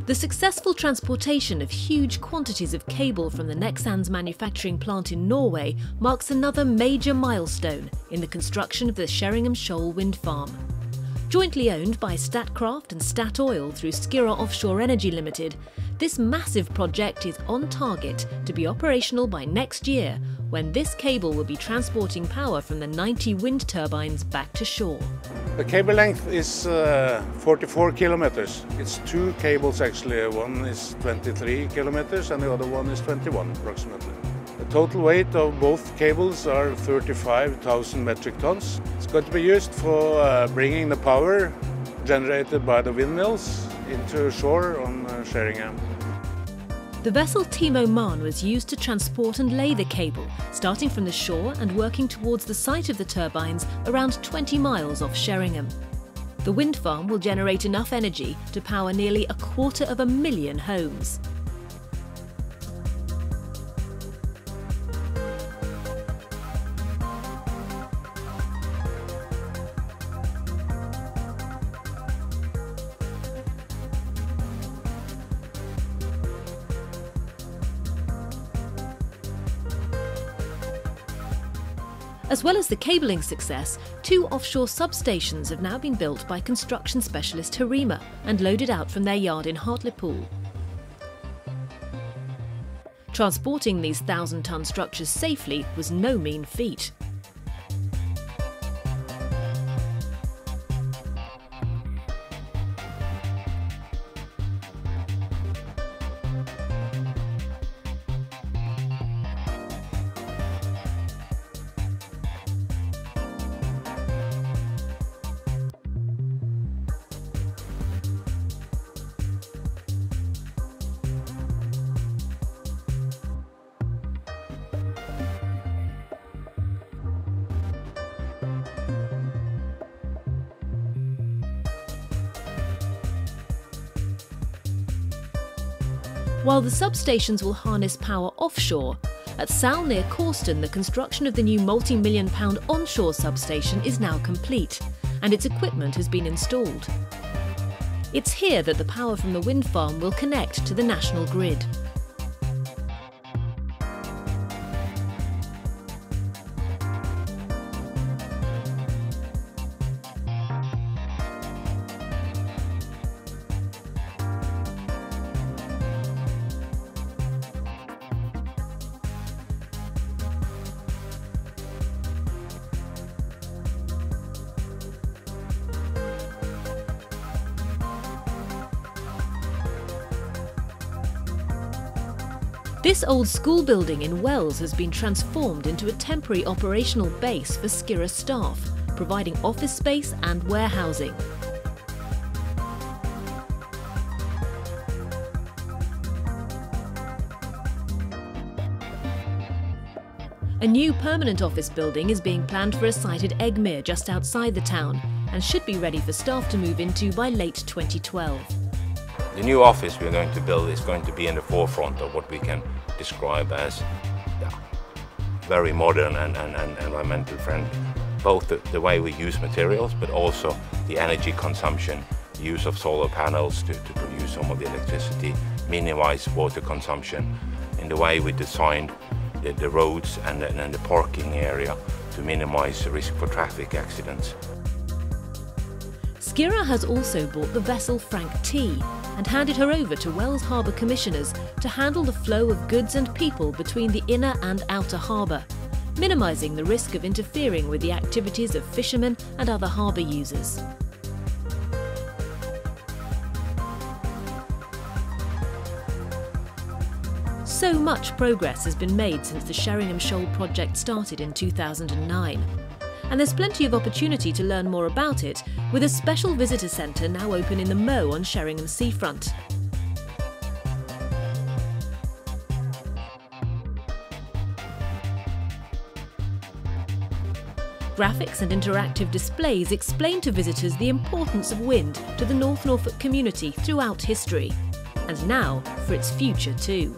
The successful transportation of huge quantities of cable from the Nexans manufacturing plant in Norway marks another major milestone in the construction of the Sheringham Shoal wind farm. Jointly owned by Statkraft and Statoil through Skirra Offshore Energy Limited, this massive project is on target to be operational by next year, when this cable will be transporting power from the 90 wind turbines back to shore. The cable length is 44 kilometers. It's two cables actually. One is 23 kilometers and the other one is 21 approximately. The total weight of both cables are 35,000 metric tons. It's going to be used for bringing the power generated by the windmills into shore on Sheringham. The vessel Team Oman was used to transport and lay the cable, starting from the shore and working towards the site of the turbines around 20 miles off Sheringham. The wind farm will generate enough energy to power nearly 250,000 homes. As well as the cabling success, 2 offshore substations have now been built by construction specialist Harima and loaded out from their yard in Hartlepool. Transporting these 1,000-ton structures safely was no mean feat. While the substations will harness power offshore, at Sal near Corsten the construction of the new multi-million-pound onshore substation is now complete, and its equipment has been installed. It's here that the power from the wind farm will connect to the national grid. This old school building in Wells has been transformed into a temporary operational base for Skirra staff, providing office space and warehousing. A new permanent office building is being planned for a site at Eggmere just outside the town and should be ready for staff to move into by late 2012. The new office we're going to build is going to be in the forefront of what we can describe as very modern and environmental friendly. Both the way we use materials, but also the energy consumption, the use of solar panels to produce some of the electricity, minimize water consumption, in the way we designed the roads and the parking area to minimize the risk for traffic accidents. Skirra has also bought the vessel Frank T and handed her over to Wells Harbour Commissioners to handle the flow of goods and people between the inner and outer harbour, minimising the risk of interfering with the activities of fishermen and other harbour users. So much progress has been made since the Sheringham Shoal project started in 2009. And there's plenty of opportunity to learn more about it, with a special visitor centre now open in the Mow on Sheringham seafront. Graphics and interactive displays explain to visitors the importance of wind to the North Norfolk community throughout history, and now for its future too.